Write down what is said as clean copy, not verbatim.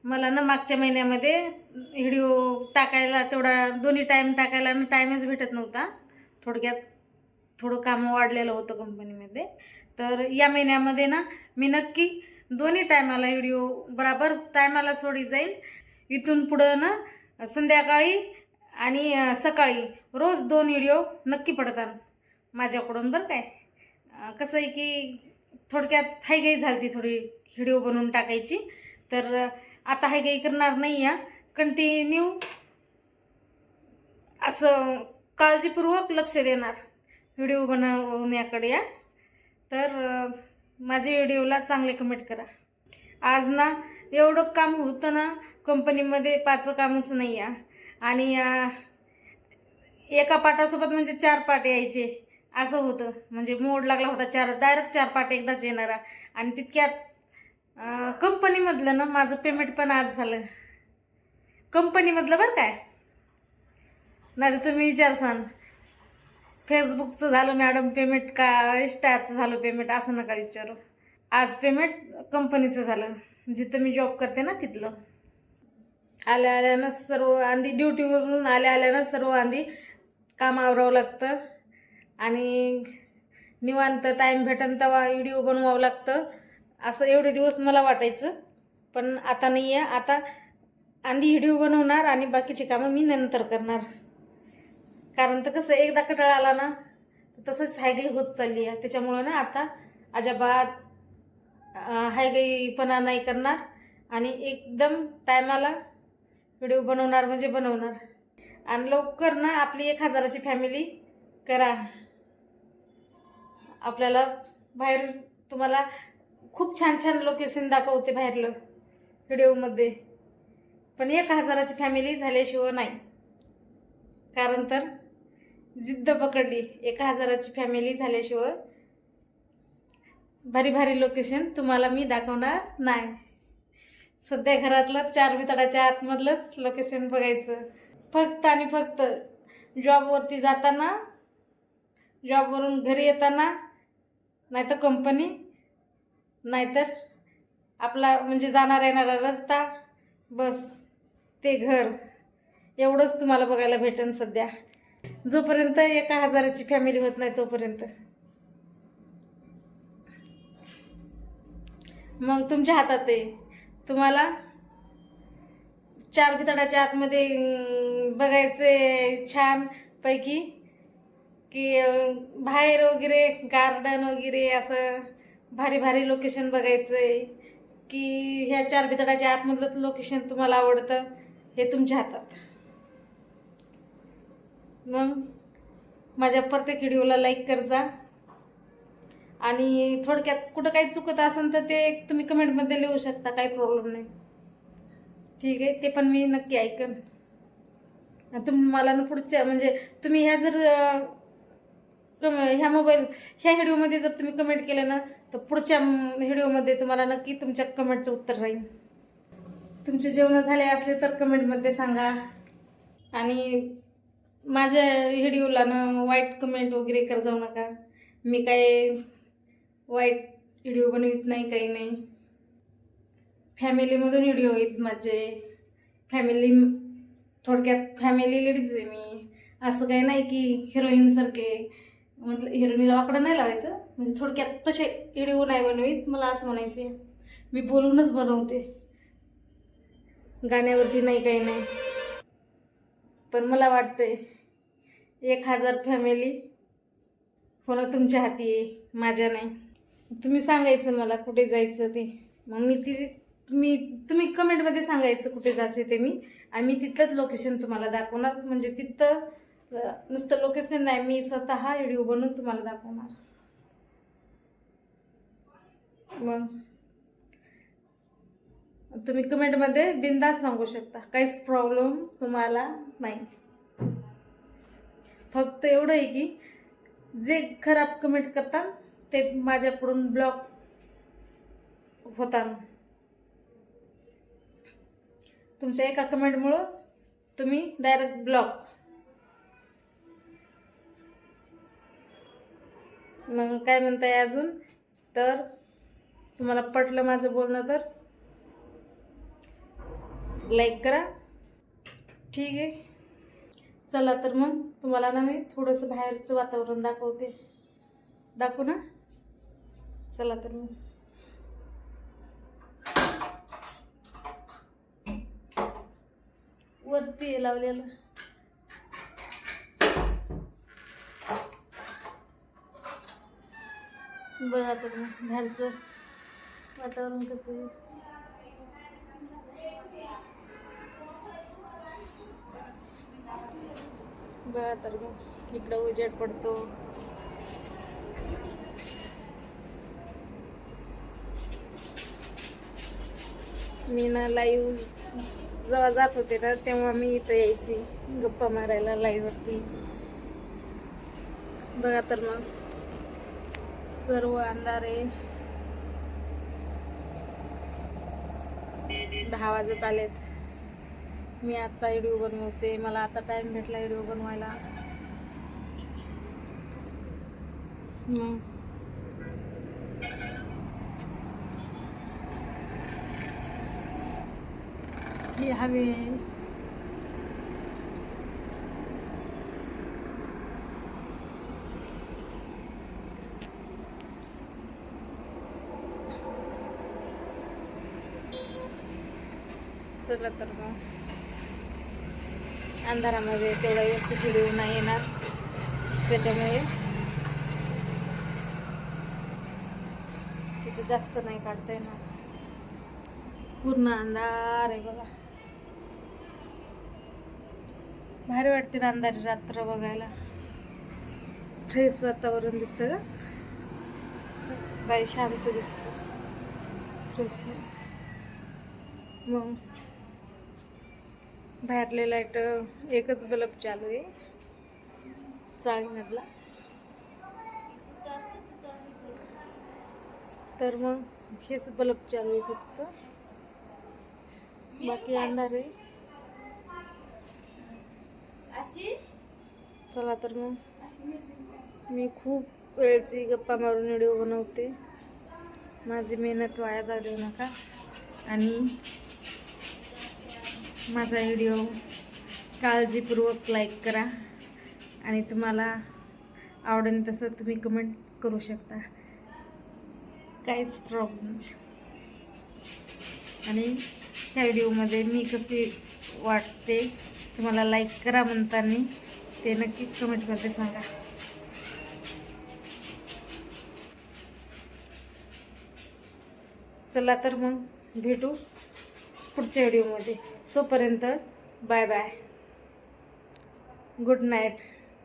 मला ना मागच्या महिन्यामध्ये व्हिडिओ टाकायला तेवढा दोन्ही टाईम टाकायला ना टाईमच भेटत नव्हता. थोडक्यात थोडं काम वाढलेलं होतं कंपनीमध्ये. तर या महिन्यामध्ये ना मी नक्की दोन्ही टायमाला व्हिडिओ बराबर टायमाला सोडी जाईल. इथून पुढं ना संध्याकाळी आणि सकाळी रोज 2 व्हिडिओ नक्की पडतात माझ्याकडून बरं काय. कसं आहे की थोडक्यात हायगाई झाली थोडी व्हिडिओ बनवून टाकायची. तर आता हायगाई करणार नाही या, कंटिन्यू असं काळजीपूर्वक लक्ष देणार व्हिडिओ बनवण्याकडे या. तर माझ्या व्हिडिओला चांगले कमेंट करा. आज ना एवढं काम होतं ना कंपनीमध्ये, 5 कामच नाही या. आणि एका पाटासोबत म्हणजे 4 पाट यायचे असं होतं. म्हणजे मोड लागला होता डायरेक्ट 4 पाट एकदाच येणारा. आणि तितक्यात कंपनीमधलं ना माझं पेमेंट पण आज झालं कंपनीमधलं बरं काय. नाही तर तुम्ही विचारसान फेसबुकचं झालं मॅडम पेमेंट का इंस्टाचं झालं पेमेंट, असं नका विचारू. आज पेमेंट कंपनीचं झालं, जिथं मी जॉब करते ना तिथलं. आल्या आल्यानं सर्व आधी ड्युटीवरून आल्यानं सर्व आधी काम आवरावं लागतं. आणि निवांत टाईम भेटन तेव्हा व्हिडिओ बनवावं लागतं असं एवढे दिवस मला वाटायचं. पण आता नाही आहे. आता आधी व्हिडिओ बनवणार आणि बाकीची कामं मी नंतर करणार. कारण तर कसं एकदा कटाळा आला ना तसंच हायगाई होत चालली आहे. त्याच्यामुळं ना आता अजिबात हायगाईपणा नाही करणार आणि एकदम टायमाला व्हिडिओ बनवणार म्हणजे बनवणार. आणि लवकर ना आपली 1000ची फॅमिली करा. आपल्याला बाहेर तुम्हाला खूप छान छान लोकेशन दाखवते बाहेरलं व्हिडिओमध्ये, पण 1000ची फॅमिली झाल्याशिवाय नाही. कारण तर जिद्द पकडली 1000ची फॅमिली झाल्याशिवाय भारी भारी लोकेशन तुम्हाला मी दाखवणार नाही. सध्या घरातलं 4 बिताडाच्या आतमधलंच लोकेशन बघायचं फक्त आणि फक्त. जॉबवरती जाताना, जॉबवरून घरी येताना, नाहीतर कंपनी, नाहीतर आपला म्हणजे जाणार येणारा रस्ता, बस ते घर, एवढंच तुम्हाला बघायला भेटेल सध्या. जोपर्यंत 1000ची फॅमिली होत नाही तोपर्यंत. मग तुमच्या हातात आहे. तुम्हाला 4 बिताडाच्या आतमध्ये बघायचे छान पैकी, की बाहेर वगैरे गार्डन वगैरे असं भारी भारी लोकेशन बघायचंय, की ह्या 4 बिताडाच्या आतमधलंच लोकेशन तुम्हाला आवडतं, हे तुमच्या हातात. मग माझ्या प्रत्येक व्हिडिओला लाईक कर जा. आणि थोडक्यात कुठं काही चुकत असेल तर ते तुम्ही कमेंटमध्ये लिहू शकता, काही प्रॉब्लेम नाही. ठीक आहे, ते पण मी नक्की ऐकन. तुम्हाला ना पुढच्या म्हणजे तुम्ही ह्या जर ह्या व्हिडिओमध्ये जर तुम्ही कमेंट केलं ना तर पुढच्या व्हिडिओमध्ये तुम्हाला नक्की तुमच्या कमेंटचं उत्तर राहील. तुमचे जेवण झाले असले तर कमेंटमध्ये सांगा. आणि माझ्या व्हिडिओला ना वाईट कमेंट वगैरे कर जाऊ नका. मी काय वाईट व्हिडिओ बनवित नाही, काही नाही. फॅमिलीमधून व्हिडिओ आहेत माझे. फॅमिली थोडक्यात फॅमिली लेडीज आहे मी. असं काही नाही की हिरोईनसारखे, मतलब हिरोईनला वाकडं नाही लावायचं, म्हणजे थोडक्यात तसे व्हिडिओ नाही बनवीत. मला असं म्हणायचं आहे, मी बोलूनच बनवते, गाण्यावरती नाही, काही नाही. पण मला वाटतंय 1000 फॅमिली होणं तुमच्या हाती आहे, माझ्या नाही. तुम्ही सांगायचं मला कुठे जायचं ते. मग तुम्ही कमेंटमध्ये सांगायचं कुठे जायचं ते मी, आणि मी तिथलंच लोकेशन तुम्हाला दाखवणार. म्हणजे तिथं नुसतं लोकेशन नाही, मी स्वतः व्हिडिओ बनवून तुम्हाला दाखवणार. मग तुम्ही कमेंटमध्ये बिनधास्त सांगू शकता, काहीच प्रॉब्लेम तुम्हाला नाही. फक्त एवढं आहे की जे खराब कमेंट करतात ते माझ्याकडून ब्लॉक होतात. तुमच्या एका कमेंटमुळं तुम्ही डायरेक्ट ब्लॉक. मग काय म्हणताय अजून? तर तुम्हाला पटलं माझं बोलणं तर लाईक करा. ठीक आहे, चला तर मग तुम्हाला ना मी थोडंसं बाहेरचं वातावरण दाखवू ना. चला तर मग वरती लावलेलं बघा तर मग बाहेरचं वातावरण कसं आहे. बघा तर मग इकडं उजेड पडतो. मी ना लाईव्ह जेव्हा जात होते ना तेव्हा मी इथं यायची गप्पा मारायला लाईव्हवरती. बघा तर मग सर्व अंधार आहे. 10 वाजत आलेत. मी आता व्हिडिओ बनवते. मला आता टाइम भेटला व्हिडिओ बनवायला. हे हवे चला तर मग अंधारामध्ये तेवढा व्यवस्थित व्हिडिओ नाही येणार, त्याच्यामुळे तिथं जास्त नाही काढता येणार. पूर्ण अंधार आहे बघा. भारी वाटते ना अंधारी रात्र बघायला. फ्रेश वातावरण दिसतं का बाई, शांत दिसतं फ्रेश. मग बाहेरले लाईट एकच बल्ब चालू आहे चाळीमधला. तर मग हेच बल्ब चालू आहे फक्त, बाकी अंधार आहे. चला तर मग मी खूप वेळची गप्पा मारून व्हिडिओ बनवते. माझी मेहनत वाया जाऊ देऊ नका आणि माझा व्हिडिओ काळजीपूर्वक लाईक करा. आणि तुम्हाला आवडेल तसं तुम्ही कमेंट करू शकता, काहीच प्रॉब्लेम नाही. आणि ह्या व्हिडिओमध्ये मी कशी वाटते तुम्हाला लाईक करा म्हणताना ते नक्की कमेंटमध्ये सांगा. चला तर मग भेटू पुढच्या व्हिडिओमध्ये. तोपर्यंत बाय बाय, गुड नाईट.